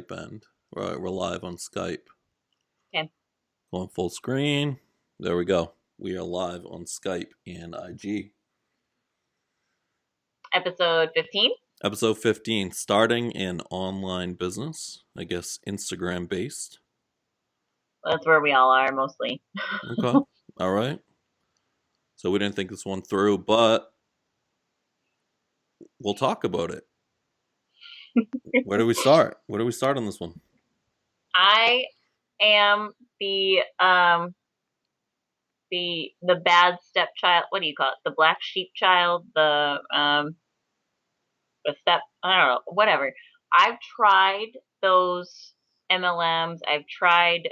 Skype end. Right, we're live on Skype. Okay. Going full screen. There we go. We are live on Skype and IG. Episode 15. Episode 15, starting an online business. I guess Instagram based. That's where we all are mostly. Okay. All right. So we didn't think this one through, but we'll talk about it. Where do we start? Where do we start on this one? I am the bad stepchild. What do you call it? The black sheep child. The step. I don't know. Whatever. I've tried those MLMs. I've tried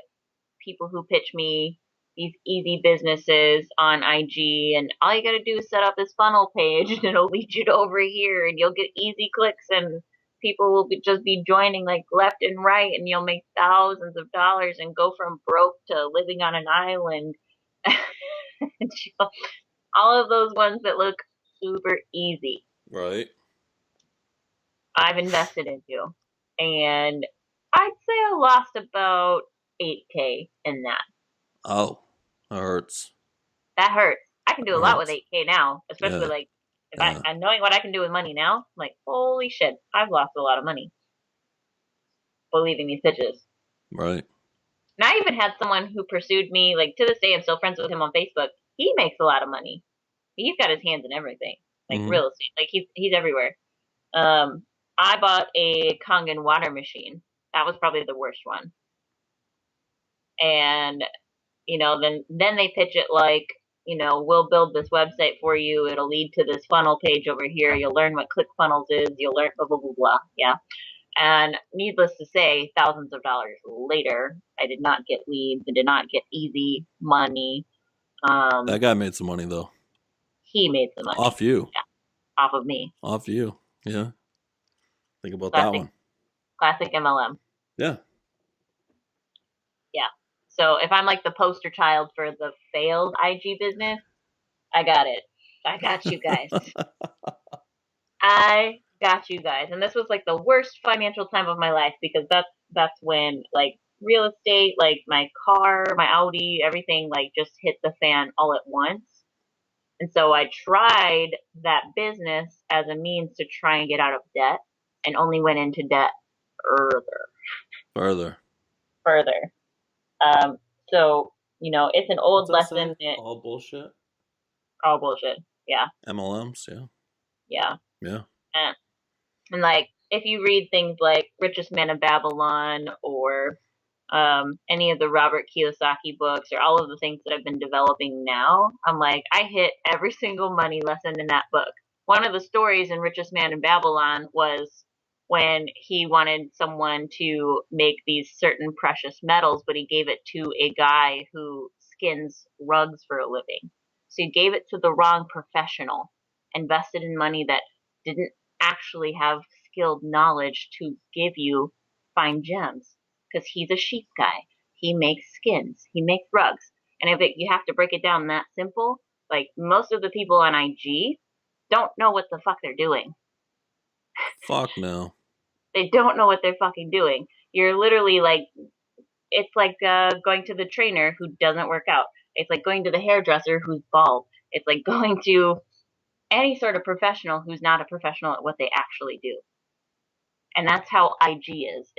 people who pitch me these easy businesses on IG, and all you gotta do is set up this funnel page, and it'll lead you to over here, and you'll get easy clicks, and people will just be joining like left and right, and you'll make thousands of dollars and go from broke to living on an island. All of those ones that look super easy. Right. I've invested into, and I'd say I lost about 8K in that. Oh, that hurts. That hurts. I can do a lot with 8K now, especially Yeah. like if I'm knowing what I can do with money now. I'm like, holy shit, I've lost a lot of money believing these pitches. Right. And I even had someone who pursued me, like to this day, I'm still friends with him on Facebook. He makes a lot of money. He's got his hands in everything, like real estate. Like he's everywhere. I bought a Kangen water machine. That was probably the worst one. And then they pitch it like, we'll build this website for you. It'll lead to this funnel page over here. You'll learn what ClickFunnels is. You'll learn blah, blah, blah, blah. Yeah. And needless to say, thousands of dollars later, I did not get leads. I did not get easy money. That guy made some money, though. He made some money. Off you. Yeah. Off of me. Off you. Yeah. Think about that one. Classic MLM. Yeah. Yeah. So if I'm like the poster child for the failed IG business, I got it. I got you guys. I got you guys. And this was like the worst financial time of my life because that's when like real estate, like my car, my Audi, everything like just hit the fan all at once. And so I tried that business as a means to try and get out of debt and only went into debt further. So, it's an old lesson. All bullshit? All bullshit, yeah. MLMs, yeah. Yeah. Yeah. And like, if you read things like Richest Man in Babylon or any of the Robert Kiyosaki books or all of the things that I've been developing now, I'm like, I hit every single money lesson in that book. One of the stories in Richest Man in Babylon was when he wanted someone to make these certain precious metals, but he gave it to a guy who skins rugs for a living. So he gave it to the wrong professional, invested in money that didn't actually have skilled knowledge to give you fine gems, because he's a sheep guy. He makes skins. He makes rugs. And you have to break it down that simple, like most of the people on IG don't know what the fuck they're doing. Fuck no. They don't know what they're fucking doing. You're literally like, it's like going to the trainer who doesn't work out. It's like going to the hairdresser who's bald. It's like going to any sort of professional who's not a professional at what they actually do. And that's how IG is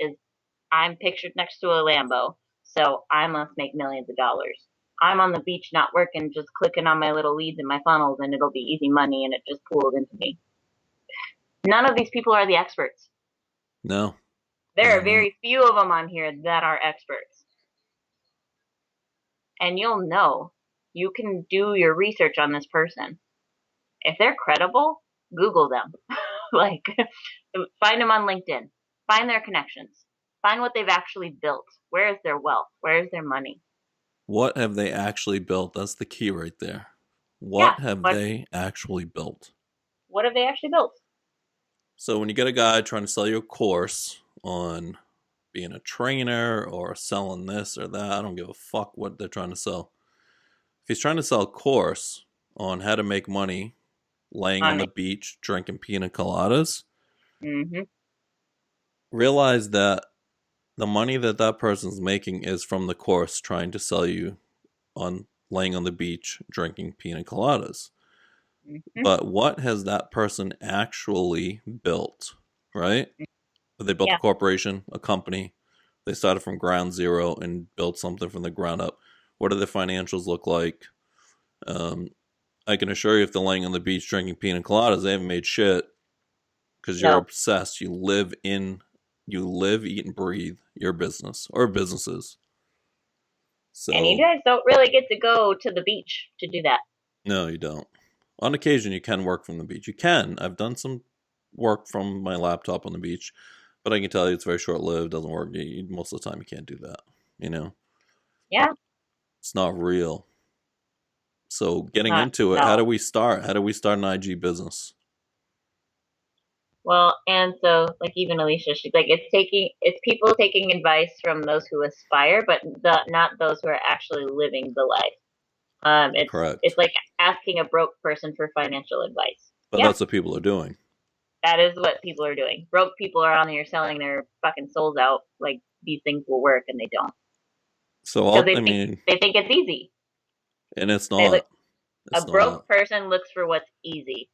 I'm pictured next to a Lambo, so I must make millions of dollars. I'm on the beach not working, just clicking on my little leads and my funnels, and it'll be easy money, and it just pools into me. None of these people are the experts. No. There are very few of them on here that are experts. And you'll know. You can do your research on this person. If they're credible, Google them. Like, find them on LinkedIn. Find their connections. Find what they've actually built. Where is their wealth? Where is their money? What have they actually built? That's the key right there. What have they actually built? What have they actually built? So when you get a guy trying to sell you a course on being a trainer or selling this or that, I don't give a fuck what they're trying to sell. If he's trying to sell a course on how to make money laying on the beach drinking pina coladas, realize that the money that that person's making is from the course trying to sell you on laying on the beach drinking pina coladas. Hmm. But what has that person actually built, right? They built a Yeah. corporation, a company. They started from ground zero and built something from the ground up. What do the financials look like? Um, I can assure you, if they're laying on the beach drinking pina coladas, they haven't made shit because you're No. obsessed. You live, eat, and breathe your business or businesses. And you So, guys don't really get to go to the beach to do that. no, you don't. On occasion, you can work from the beach. You can. I've done some work from my laptop on the beach, but I can tell you it's very short lived. Doesn't work. Most of the time, you can't do that. You know, Yeah. it's not real. So, getting Not, into it, how do no. we start? How do we start an IG business? Well, and so like even Alicia, she's like it's people taking advice from those who aspire, but not those who are actually living the life. It's Correct. like asking a broke person for financial advice. But Yeah, that's what people are doing. that is what people are doing. Broke people are on here selling their fucking souls out like these things will work and they don't. So, Because I mean, they think it's easy. and it's They look not. A It's not. broke person looks for what's easy.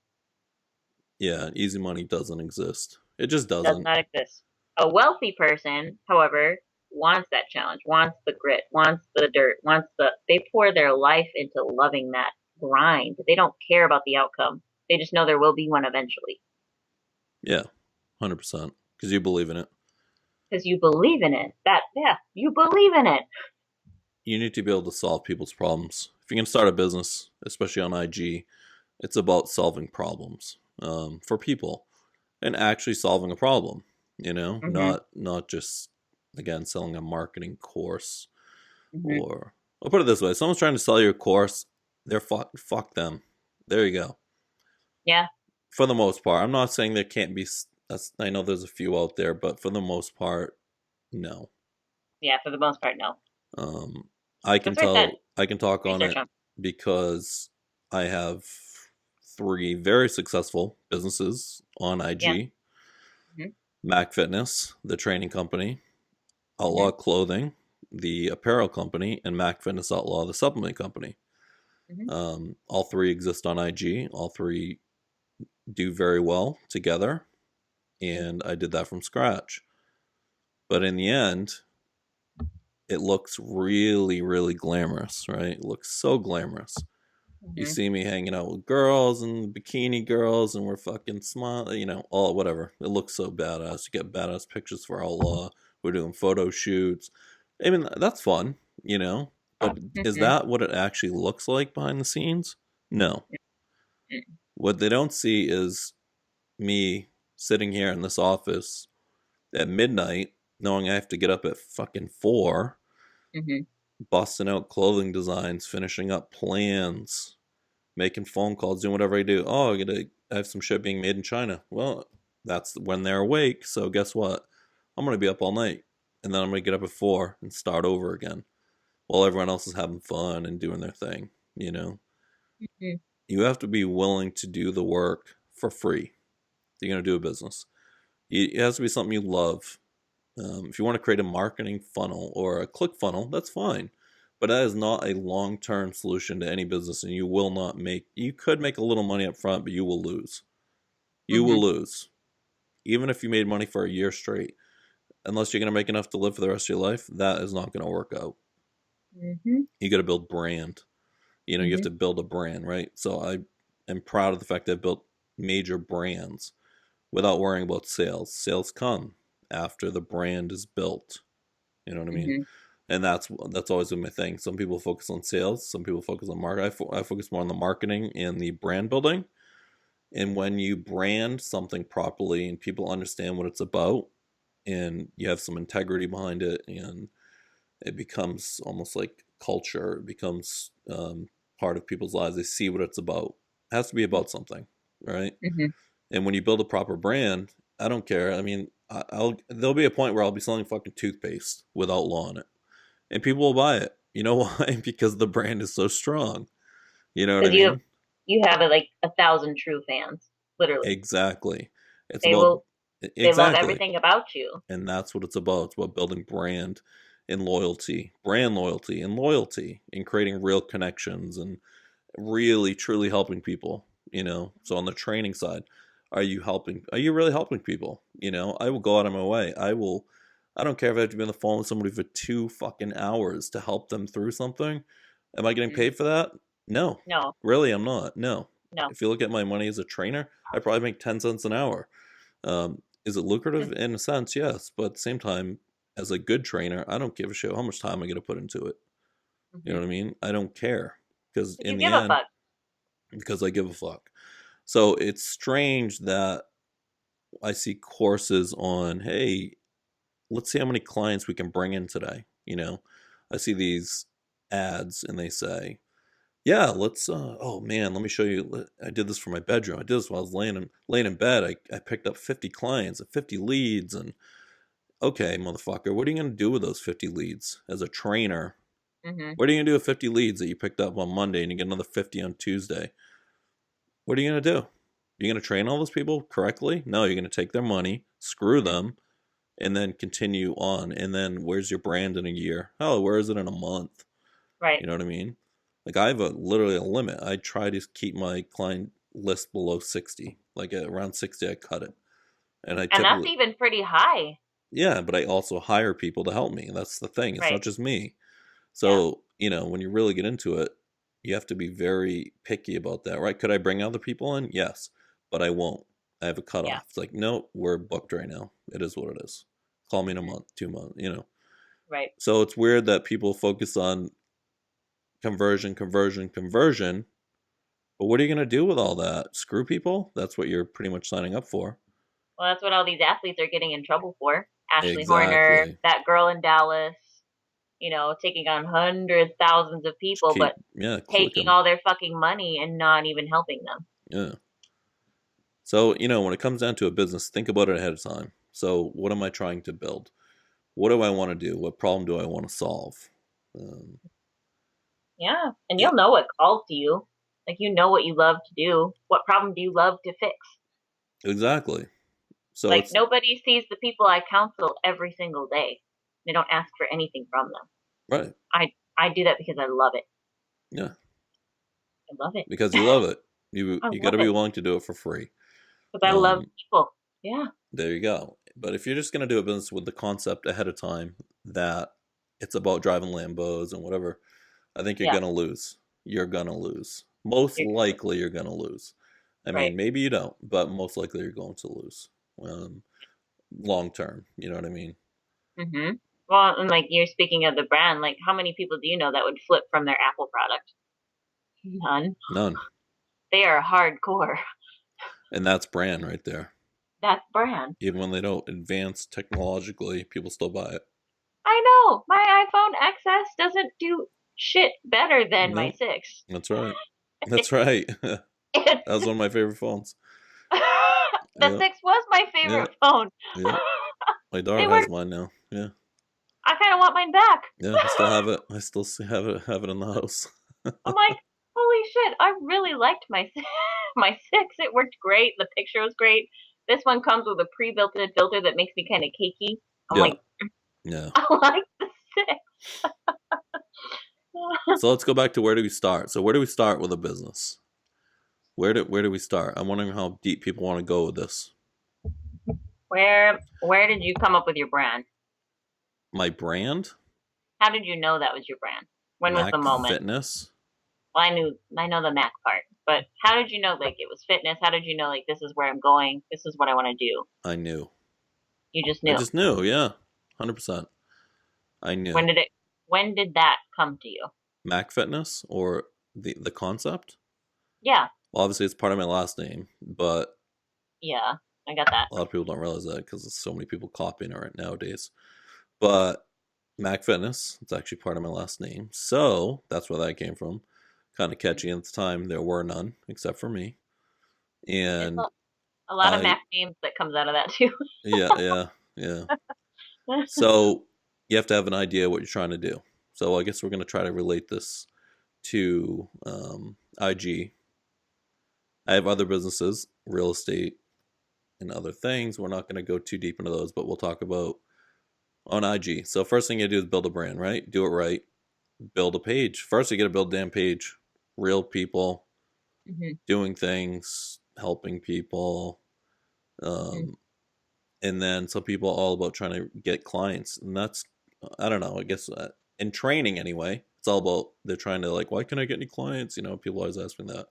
Yeah, easy money doesn't exist. It just Does doesn't. not exist. A wealthy person, however, wants that challenge, wants the grit, wants the dirt, they pour their life into loving that grind. They don't care about the outcome. They just know there will be one eventually. Yeah, 100%. Because you believe in it. Because you believe in it. Yeah, you believe in it. You need to be able to solve people's problems. If you're going to start a business, especially on IG, it's about solving problems for people and actually solving a problem. Hmm. Not just again selling a marketing course Hmm. or I'll put it this way: if someone's trying to sell you a course, they're fuck them. There you go. Yeah, For the most part, I'm not saying there can't be. I know there's a few out there, but for the most part, no. yeah, for the most part, no. Um, I can That's what I said. tell. I can talk on Research it them. because I have three very successful businesses on Yeah. IG: Hmm. Mac Fitness, the training company; Hmm. Outlaw Clothing, the apparel company; and Mac Fitness Outlaw, the supplement company. Hmm. All three exist on IG. All three do very well together, and I did that from scratch. But in the end, it looks really, really glamorous, right? It looks so glamorous. You Hmm. see me hanging out with girls and bikini girls, and we're fucking smile, all whatever. It looks so badass. You get badass pictures for Outlaw. We're doing photo shoots. I mean, that's fun, you know. But is Hmm. that what it actually looks like behind the scenes? No. What they don't see is me sitting here in this office at midnight, knowing I have to get up at fucking 4, Hmm. busting out clothing designs, finishing up plans, making phone calls, doing whatever I do. Oh, I have some shit being made in China. Well, that's when they're awake. So guess what? I'm gonna be up all night, and then I'm gonna get up at 4 and start over again while everyone else is having fun and doing their thing. You know, Hmm. you have to be willing to do the work for free. If you're gonna do a business. It has to be something you love. If you want to create a marketing funnel or a click funnel, that's fine. But that is not a long term solution to any business, and you will not make, you could make a little money up front, but you will lose. You will Hmm. lose. Even if you made money for a year straight, unless you're going to make enough to live for the rest of your life, that is not going to work out. Hmm. You got to build brand. You have Hmm. to build a brand, right? So I am proud of the fact that I've built major brands without worrying about sales. Sales come after the brand is built. You know what I mean? Hmm. And that's always been my thing. Some people focus on sales, some people focus on market. I focus more on the marketing and the brand building. And when you brand something properly and people understand what it's about, and you have some integrity behind it, and it becomes almost like culture. It becomes part of people's lives. They see what it's about. It has to be about something, right? Hmm. And when you build a proper brand, I don't care. I mean, I'll there'll be a point where I'll be selling fucking toothpaste with Outlaw on it, and people will buy it. You know why? Because the brand is so strong. You know what I Because mean? you have like 1,000 true fans, literally. Exactly. It's They about will. They love Exactly. everything about you. And that's what it's about. It's about building brand loyalty, and creating real connections and really truly helping people, So on the training side, are you really helping people? I will go out of my way. I don't care if I have to be on the phone with somebody for 2 fucking hours to help them through something. Am I getting Hmm. paid for that? No. No, Really, I'm not. No. no. If you look at my money as a trainer, I probably make 10 cents an hour. Is it lucrative in a sense? Yes, but at the same time, as a good trainer, I don't give a shit how much time I get to put into it. You know Hmm. what I mean? I don't care because You in the give a end, fuck. because I give a fuck. So it's strange that I see courses on, hey, let's see how many clients we can bring in today. I see these ads and they say, yeah, let's, oh man, let me show you. I did this for my bedroom. I did this while I was laying in bed. I picked up 50 clients and 50 leads. And okay, motherfucker, what are you going to do with those 50 leads as a trainer? Hmm. What are you going to do with 50 leads that you picked up on Monday and you get another 50 on Tuesday? What are you going to do? You're going to train all those people correctly? No, you're going to take their money, screw Hmm. them, and then continue on. And then where's your brand in a year? Oh, where is it in a month? Right. You know what I mean? Like I have literally a limit. I try to keep my client list below 60. Like at around 60, I cut it. And I And that's typically, even pretty high. yeah, but I also hire people to help me. That's the thing. It's Right. not just me. Yeah. So, when you really get into it, you have to be very picky about that, right? Could I bring other people in? Yes, but I won't. I have a Yeah. cutoff. It's like, no, we're booked right now. It is what it is. Call me in a Hmm. month, 2 months. Right. So it's weird that people focus on conversion, conversion, conversion. But what are you going to do with all that? Screw people? That's what you're pretty much signing up for. Well, that's what all these athletes are getting in trouble for. Ashley Horner, Exactly. that girl in Dallas, taking on hundreds, thousands of Just people, but keep, yeah, click taking them. all their fucking money and not even helping them. Yeah. So, when it comes down to a business, think about it ahead of time. So, what am I trying to build? What do I want to do? What problem do I want to solve? Um, Yeah. And yeah, you'll know what calls to you. Like, you know what you love to do. What problem do you love to fix? exactly. So Like, it's nobody sees the people I counsel every single day. They don't ask for anything from them. right. I do that because I love it. Yeah, I love it. because you love it. You I you got love to be it willing to do it for free. because I love Um, people. Yeah. there you go. But if you're just going to do a business with the concept ahead of time that it's about driving Lambos and whatever, I think you're Yeah. going to lose. You're going to lose. Most You're, likely, you're going to lose. I right. mean, maybe you don't, but most likely you're going to lose. Um, Long term, you know what I mean? Hmm. Well, and like you're speaking of the brand, like how many people do you know that would flip from their Apple product? None. None. They are hardcore. And that's brand right there. That's brand. Even when they don't advance technologically, people still buy it. I know. My iPhone XS doesn't do shit better than my Nope. 6. That's right. That's right. That was one of my favorite phones. The Yeah. 6 was my Yeah. favorite phone. Yeah. My They daughter were. has mine now. Yeah. I kind of want mine back. Yeah. I still have it. I still have it in the house. I'm like, holy shit! I really liked my my 6. It worked great. The picture was great. This one comes with a pre-built-in filter that makes me kind of cakey. I'm Yeah. like, Yeah. I like the 6. So let's go back to where do we start? So where do we start with a business? Where do we start? I'm wondering how deep people want to go with this. Where did you come up with your brand? My brand, How did you know that was your brand? When was the Mac moment? Fitness. Well, I know the Mac part, but how did you know like it was fitness? How did you know like this is where I'm going? This is what I want to do? I knew. You just I knew. just knew. Yeah. 100%. I When knew. did it? When did that come to you? Mac Fitness or the concept. Yeah, Well, obviously it's part of my last name, but yeah, I got that. a lot of people don't realize that because there's so many people copying it right nowadays. But Mac Fitness, it's actually part of my last name, so that's where that came from. Kind of catchy at the time. There were none except for me, There's and a lot of I, Mac names that comes out of that too. yeah, yeah, yeah. So you have to have an idea what you're trying to do. So I guess we're going to try to relate this to IG. I have other businesses, real estate, and other things. We're not going to go too deep into those, but we'll talk about on IG. So first thing you do is build a brand, right? Do it right. Build a page. First, you got to build a damn page. Real people Mhm. doing things, helping people. Mhm. And then some people are all about trying to get clients. And that's, I don't know, I guess in training anyway, it's all about they're trying to like, why can't I get any clients? You know, people always ask me that.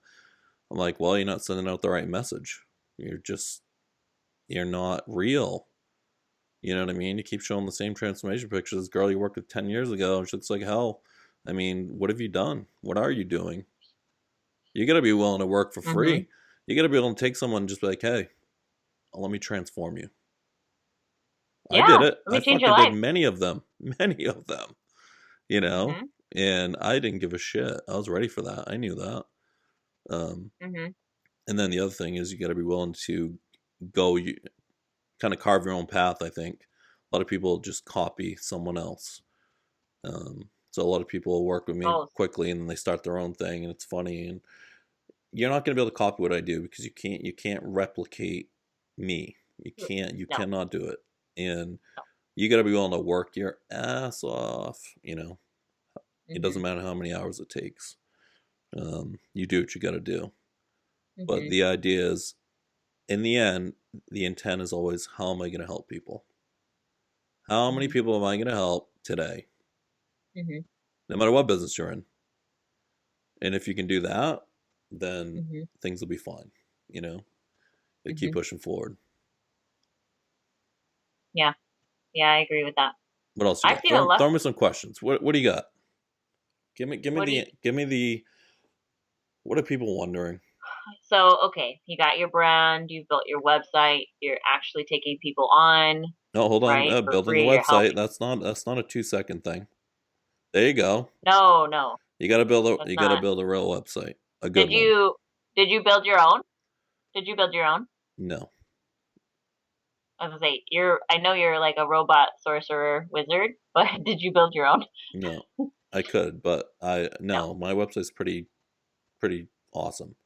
I'm like, well, you're not sending out the right message. You're not real. You know what I mean? You keep showing the same transformation pictures. This girl you worked with 10 years ago, and she's like, hell, I mean, what have you done? What are you doing? You got to be willing to work for Mhm. free. You got to be able to take someone and just be like, hey, let me transform you. I did Yeah. it. Let I me change your fucking did life. many of them, many of them, you know, Mhm. and I didn't give a shit. I was ready for that. I knew that. Um, Mhm. and then the other thing is you got to be willing to go, you kind of carve your own path. I think a lot of people just copy someone else. So a lot of people work with me Oh. quickly and then they start their own thing and it's funny and you're not going to be able to copy what I do because you can't replicate me. You No. cannot do it. And No. you got to be willing to work your ass off, you know. It doesn't Mhm. matter how many hours it takes. You do what you got to do. But Mhm. the idea is in the end, the intent is always how am I going to help people? How many Mhm. people am I going to help today? Mhm. No matter what business you're in. And if you can do that, then Mhm. things will be fine. You know, they keep Mhm. pushing forward. Yeah. Yeah, I agree with that. What else you I've got? seen a lot. Throw me some questions. What do you got? What do you? Give me the. What are people wondering? So, okay, you got your brand, you've built your website, you're actually taking people on, No, hold on. right, for Building the free. You're website. helping. That's not a 2 second thing. There you go. No, no, that's You got to not. build a real website, a good Did one. you? Did you build your own? Did you build your own? No, I was gonna say you're. I know you're like a robot sorcerer wizard, but did you build your own? no, I could, but I No. no. My website's pretty awesome.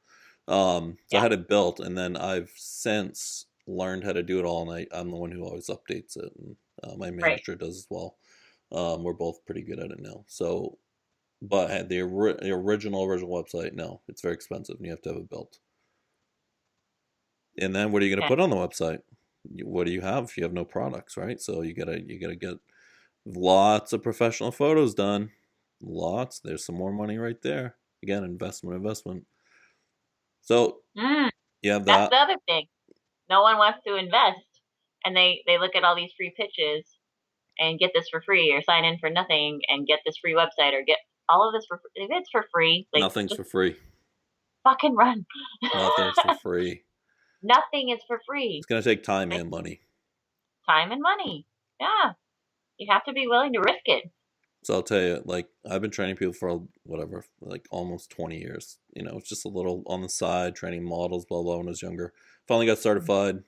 So I Yeah. had it built, and then I've since learned how to do it all, and I'm the one who always updates it, and my Right. manager does as well. We're both pretty good at it now. So, but the original website, no, it's very expensive, and you have to have it built. And then what are you going to Okay. put on the website? What do you have if you have no products, right? So you gotta get lots of professional photos done. Lots. There's some more money right there. Again, investment. So Mm, you have that's the that. other thing. No one wants to invest, and they look at all these free pitches and get this for free, or sign in for nothing and get this free website, or get all of this for free. If it's for free, like Nothing's just for free. fucking run. Nothing's for free. Nothing is for It's free. gonna take time It's and money. time and money. Yeah, you have to be willing to risk it. So I'll tell you, like I've been training people for whatever, like almost 20 years. You know, it's just a little on the side, training models, blah blah. When I was younger, finally got certified,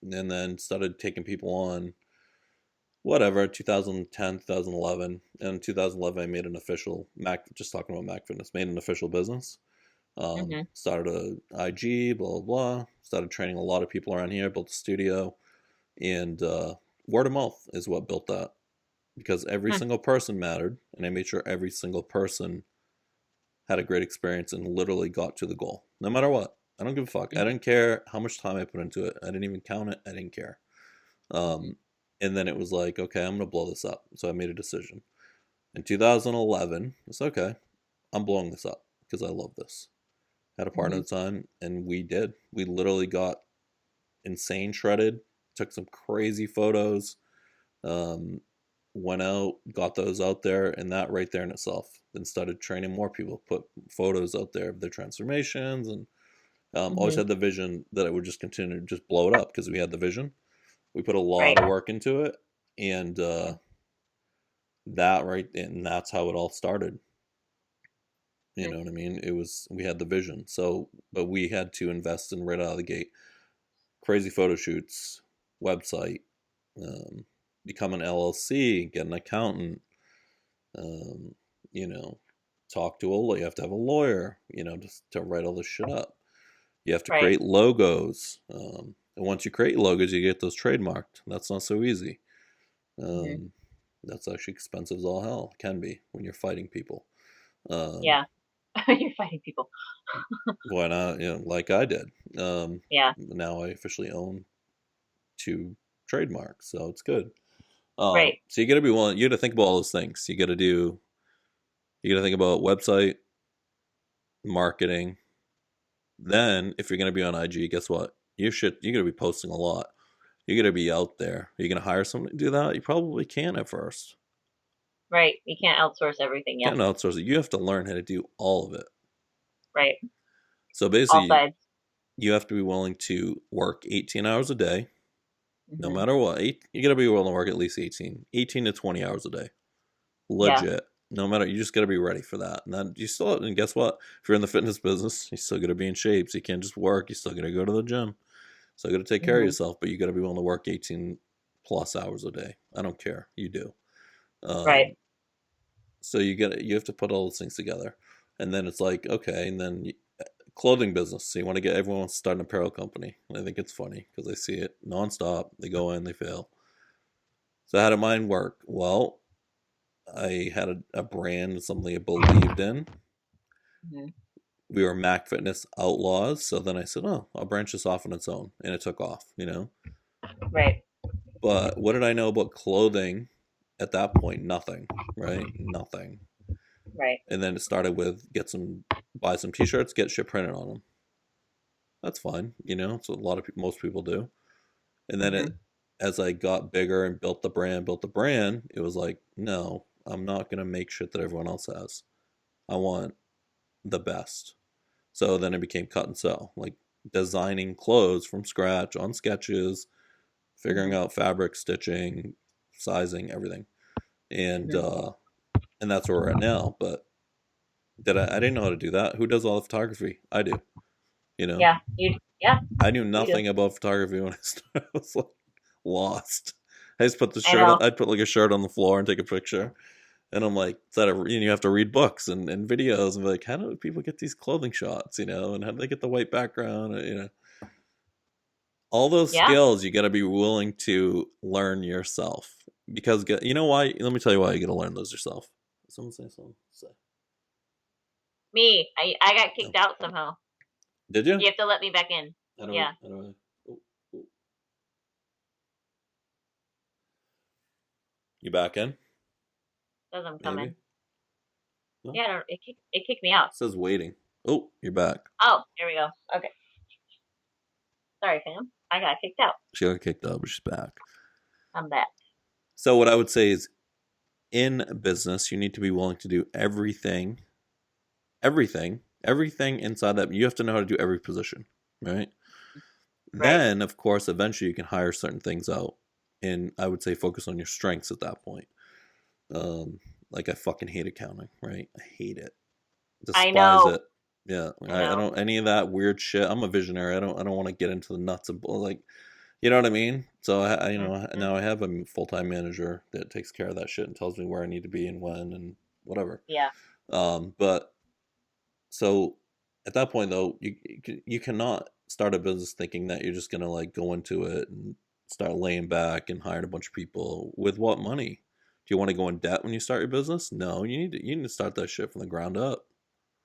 and then started taking people on. Whatever, 2010, 2011, and in 2011 I made an official Mac. Just talking about Mac Fitness, made an official business. Mhm. Started a IG, blah blah blah. Started training a lot of people around here. Built a studio, and word of mouth is what built that. Because every Hmm. single person mattered, and I made sure every single person had a great experience and literally got to the goal, no matter what. I don't give a fuck. I Mhm. didn't care how much time I put into it. I didn't even count it. I didn't care. Mhm. Um, and then it was like, okay, I'm gonna blow this up. So I made a decision in 2011. It's okay. I'm blowing this up because I love this. Had a partner Mhm. at the time, and we did. We literally got insane shredded. Took some crazy photos. Um, Went out, got those out there, and that right there in itself. Then started training more people, put photos out there of their transformations, and always Mhm. had the vision that it would just continue to just blow it up because we had the vision. We put a Right. lot of work into it, and and that's how it all started. You Mhm. know what I mean? It was we had the vision, so but we had to invest in right out of the gate. Crazy photo shoots, website, um, become an LLC, get an accountant, um, you know, talk to you have to have a lawyer, you know, just to write all this shit up. You have to Right. create logos. And once you create logos, you get those trademarked. That's not so easy. Mm-hmm. That's actually expensive as all hell. It can be when you're fighting people. Um, Yeah. You're fighting people. why not? Like I did. Yeah. Now I officially own 2 trademarks, so it's good. Right. So you got to be willing. You got to think about all those things. You got to do. You got to think about website marketing. Then, if you're going to be on IG, guess what? You're going to be posting a lot. You're going to be out there. Are you going to hire someone to do that? You probably can at first. Right. You can't outsource everything. You Yep. can't outsource it. You have to learn how to do all of it. Right. So All basically, sides. you have to be willing to work 18 hours a day, no Mm-hmm. matter what. You got to be willing to work at least 18 to 20 hours a day. Yeah. Legit. No matter, you just got to be ready for that. And then you still, and guess what? If you're in the fitness business, you still got to be in shape. So you can't just work. You still got to go to the gym. Still got to take care of Mm-hmm. yourself, but you got to be willing to work 18 plus hours a day. I don't care. You do. Right. Um, so you have to put all those things together. And then it's like, okay, and then clothing business. So you want to get everyone to start an apparel company. And I think it's funny because I see it nonstop. They go in, they fail. So how did mine work? Well, I had a brand, something I believed in. Mm-hmm. We were Mac Fitness outlaws. So then I said, oh, I'll branch this off on its own. And it took off. Right. But what did I know about clothing at that point? Nothing, right? Nothing. Right. And then it started with buy some t-shirts, get shit printed on them. That's fine. It's what a lot of people, most people do. And then Mm-hmm. as I got bigger and built the brand, it was like, no, I'm not going to make shit that everyone else has. I want the best. So then it became cut and sew, like designing clothes from scratch on sketches, figuring Mm-hmm. out fabric, stitching, sizing, everything. And Mm-hmm. uh and that's where we're at now. But I didn't know how to do that. Who does all the photography? I do. You know, Yeah. Yeah. I knew You do. nothing about photography when I started. I was like lost. I just put the I shirt on. know. I'd put like a shirt on the floor and take a picture. And I'm like, you have to read books and videos and be like, how do people get these clothing shots? And how do they get the white background? All those Yeah. skills you got to be willing to learn yourself. Because you know why? Let me tell you why you got to learn those yourself. Someone say something. Say. Me. I got Oh. kicked out somehow. Did you? You have to let me back in. How do I? Yeah. How do I? Oh, oh. You back in? Says I'm Maybe. coming. No. Yeah. I don't, it kicked me out. It says waiting. Oh, you're back. Oh, there we go. Okay. Sorry, fam. I got kicked out. She got kicked out, but she's back. I'm back. So what I would say is, in business, you need to be willing to do everything inside that. You have to know how to do every position, right? Right. Then, of course, eventually you can hire certain things out, and I would say focus on your strengths at that point. Like I fucking hate accounting, right? I hate it, I despise know. it. Yeah, I I know. don't any of that weird shit. I'm a visionary. I don't want to get into the nuts of like, you know what I mean. So Mm-hmm. now I have a full time manager that takes care of that shit and tells me where I need to be and when and whatever. Yeah. But so at that point though, you cannot start a business thinking that you're just gonna like go into it and start laying back and hire a bunch of people with what money? Do you want to go in debt when you start your business? No, you need to start that shit from the ground up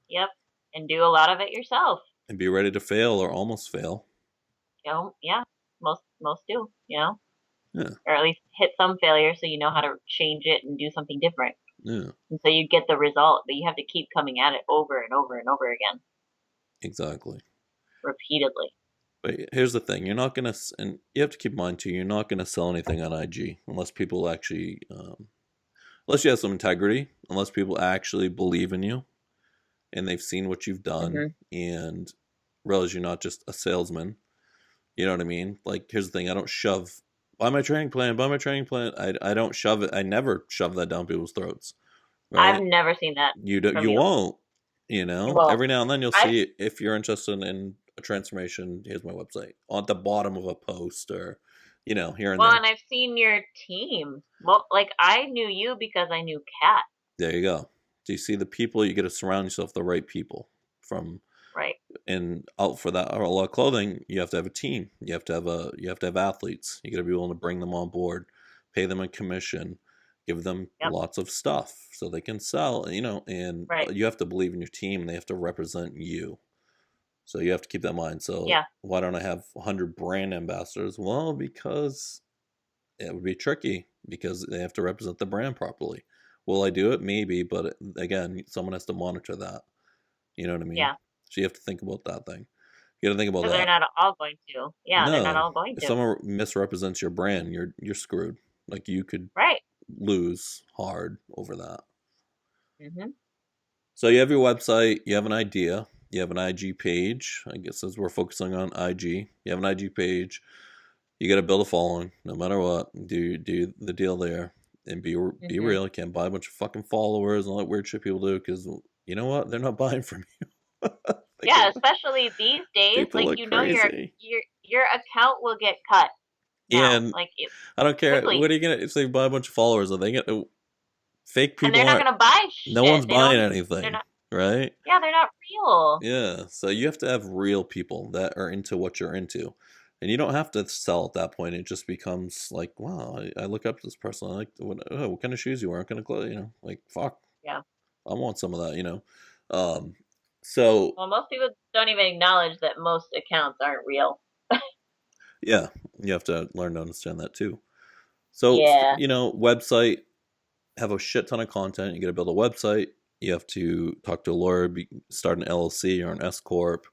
Yep. And do a lot of it yourself. and be ready to fail or almost fail. Yeah. Most do. Yeah, Or at least hit some failure so you know how to change it and do something different. yeah, And so you get the result, but you have to keep coming at it over and over and over again, exactly. repeatedly. But here's the thing: you're not gonna, and you have to keep in mind too, you're not gonna sell anything on IG unless people actually, unless you have some integrity, unless people actually believe in you and they've seen what you've done Hmm. and realize you're not just a salesman. You know what I mean? Like, here's the thing: I don't shove. Buy my training plan. Buy my training plan. I don't shove it. I never shove that down people's throats. I've Right? never seen that You do, from you you. won't. Well, Every now and then you'll I see if you're interested in a transformation. Here's my website on the bottom of a post, or here and well, there. and I've seen your team. Well, like I knew you because I knew Kat. There you go. Do you see the people? You got to surround yourself with the right people from Right. And out for that, or a lot of clothing, you have to have a team. You have to have athletes. You got to be willing to bring them on board, pay them a commission, give them Yep. lots of stuff so they can sell. And Right. you have to believe in your team, and they have to represent you. So you have to keep that in mind. So Yeah. why don't I have 100 brand ambassadors? Well, because it would be tricky because they have to represent the brand properly. Will I do it? Maybe, but again, someone has to monitor that. You know what I mean? Yeah. So you have to think about that thing. You got to think about Because they're that. not all going to. Yeah, they're not No, all going if to. someone misrepresents your brand, you're screwed. Like you could Right. lose hard over that. Mhm. So you have your website, you have an idea, you have an IG page. I guess as we're focusing on IG, you have an IG page. You got to build a following, no matter what. Do the deal there, and be Mhm. real. You can't buy a bunch of fucking followers and all that weird shit people do because you know what? They're not buying from you. Yeah, especially these days, People like look crazy. your account will get cut now, And like it, I don't care. quickly, What are you gonna if they buy a bunch of followers? Are they gonna fake and people they're not aren't gonna buy no shit. one's They buying don't. They're anything, not. right? Yeah, they're not real. Yeah. So you have to have real people that are into what you're into. And you don't have to sell at that point. It just becomes like, wow, I look up to this person. I like what kind of shoes you wear, what kind of clothes, like fuck, Yeah. I want some of that. Um, so Well, most people don't even acknowledge that most accounts aren't real. yeah, you have to learn to understand that too. So, Yeah. website, have a shit ton of content. You got to build a website. You have to talk to a lawyer, start an LLC or an S corp,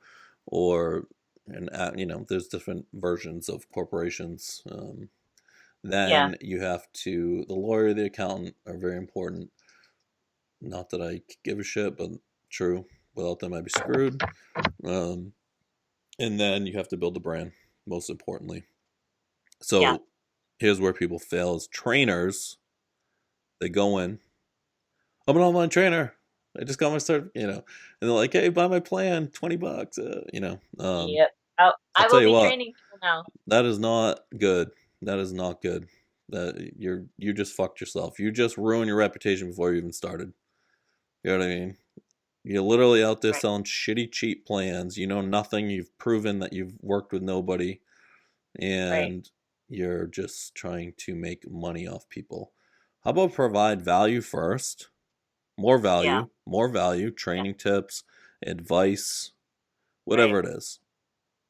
or there's different versions of corporations. Yeah. Then you have to the lawyer, the accountant are very important. Not that I give a shit, but true. Without them, I'd be screwed. Um, and then you have to build the brand, most importantly. Yeah. So here's where people fail: as trainers, they go in, I'm an online trainer. I just got my start, and they're like, "Hey, buy my plan, $20." Yep. Oh, I'll I tell will you be what, training people now. that is not good. That is not good. That you just fucked yourself. You just ruined your reputation before you even started. You know what I mean? You're literally out there Right. selling shitty, cheap plans. You know nothing. You've proven that you've worked with nobody, Right. and you're just trying to make money off people. How about provide value first? Yeah. More value, Yeah. training tips, advice, Right. whatever it is.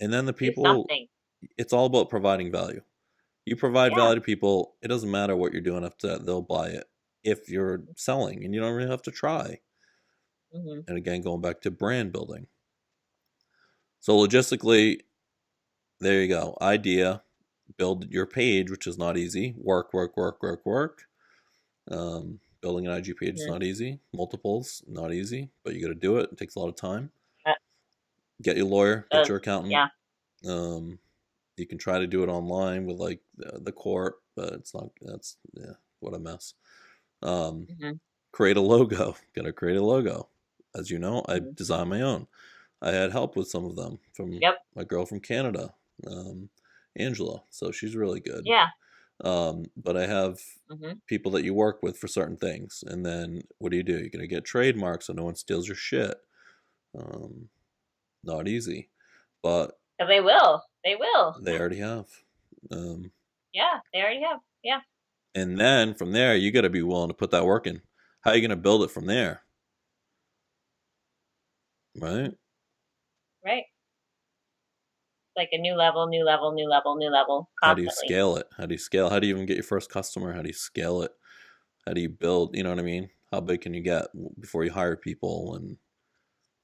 And then the Do people, something. it's all about providing value. You provide Yeah. value to people, it doesn't matter what you're doing after that, they'll buy it if you're selling and you don't really have to try. Mhm. And again, going back to brand building. So logistically, there you go. Idea, build your page, which is not easy. Work, work, work, work, work. Building an IG page is Mhm. not easy. Multiples, not easy, but you got to do it. It takes a lot of time. That Get your lawyer, get does. your accountant. Yeah. Um, you can try to do it online with like the court, but it's not. That's yeah, what a mess. Um, Mhm. create a logo. Got to create a logo. As you know, I Mhm. designed my own. I had help with some of them from Yep. my girl from Canada, Angela. So she's really good. Yeah. But I have Mhm. people that you work with for certain things, and then what do? You're gonna get trademarks so no one steals your shit. Um, not easy, but 'Cause they will. They will. they already have. Um, Yeah. They already have. Yeah. and then from there, you got to be willing to put that work in. How are you going to build it from there? Right? Right. Like a new level, new level, new level, new level, How do you constantly. scale it? How do you scale? How do you even get your first customer? How do you scale it? How do you build? You know what I mean? How big can you get before you hire people? And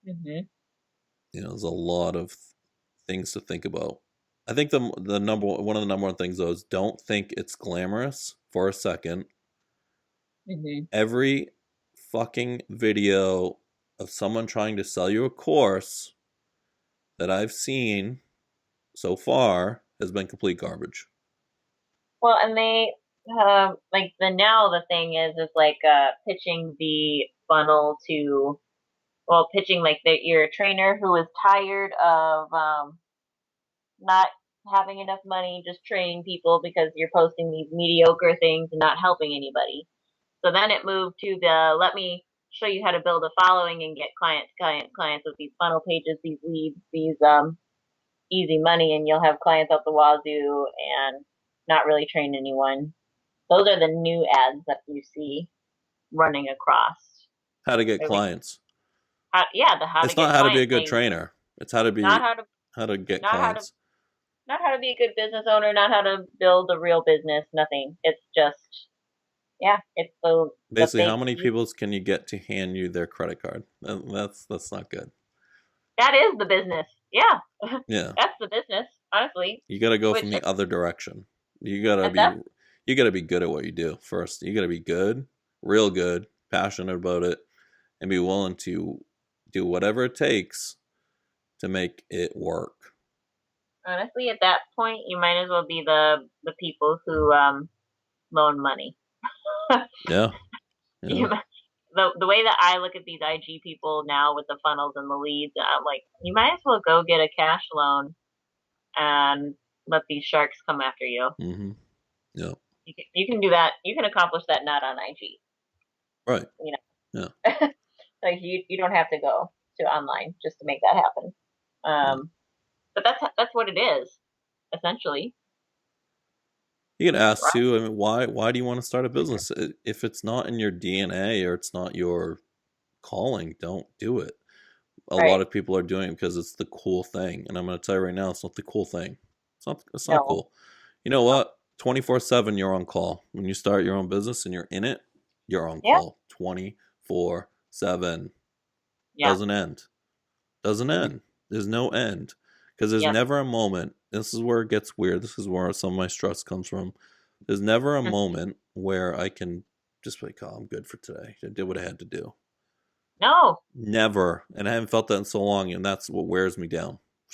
Mhm. there's a lot of things to think about. I think the number one of the number one things though is don't think it's glamorous for a second. Mhm. Every fucking video of someone trying to sell you a course that I've seen so far has been complete garbage. Well, and they like the thing is like pitching the funnel to pitching like that you're a trainer who is tired of not having enough money just training people because you're posting these mediocre things and not helping anybody. So then it moved to the let me show you how to build a following and get clients with these funnel pages, these leads, these easy money, and you'll have clients out the wazoo and not really train anyone. Those are the new ads that you see running across. How to get clients. Yeah, the how to It's not get how to be a clients good thing. trainer. It's how to Not be how to get not how to clients. not how to be a good business owner, not how to build a real business, nothing. It's just it's the Basically, big how many piece. people can you get to hand you their credit card? That's not good. That is the business. Yeah. Yeah, That's the business, honestly. you got to go from Which the other direction. You got to at be that you got to be good at what you do first. You got to be good, real good, passionate about it, and be willing to do whatever it takes to make it work. honestly at that point you might as well be the people who loan money. Yeah, yeah. You the way that I look at these IG people now with the funnels and the leads, I'm like, you might as well go get a cash loan and let these sharks come after you. Mm-hmm. Yeah. You can do that. You can accomplish that not on IG. Right. You Yeah. know, like you don't have to go to online just to make that happen. Yeah. But that's what it is essentially. You can ask Right? too. I mean, why do you want to start a business? If it's not in your DNA or it's not your calling, don't do it. A lot Right. of people are doing it because it's the cool thing, and I'm going to tell you right now, it's not the cool thing. It's not No. cool. You know what? 24/7, you're on call. When you start your own business and you're in it, you're on Yeah. call 24/7. Yeah. Doesn't end. Doesn't end. There's no end because there's Yep. never a moment. This is where it gets weird. This is where some of my stress comes from. There's never a moment where I can just be like, oh, I'm good for today. I did what I had to do. No. Never. And I haven't felt that in so long, and that's what wears me down.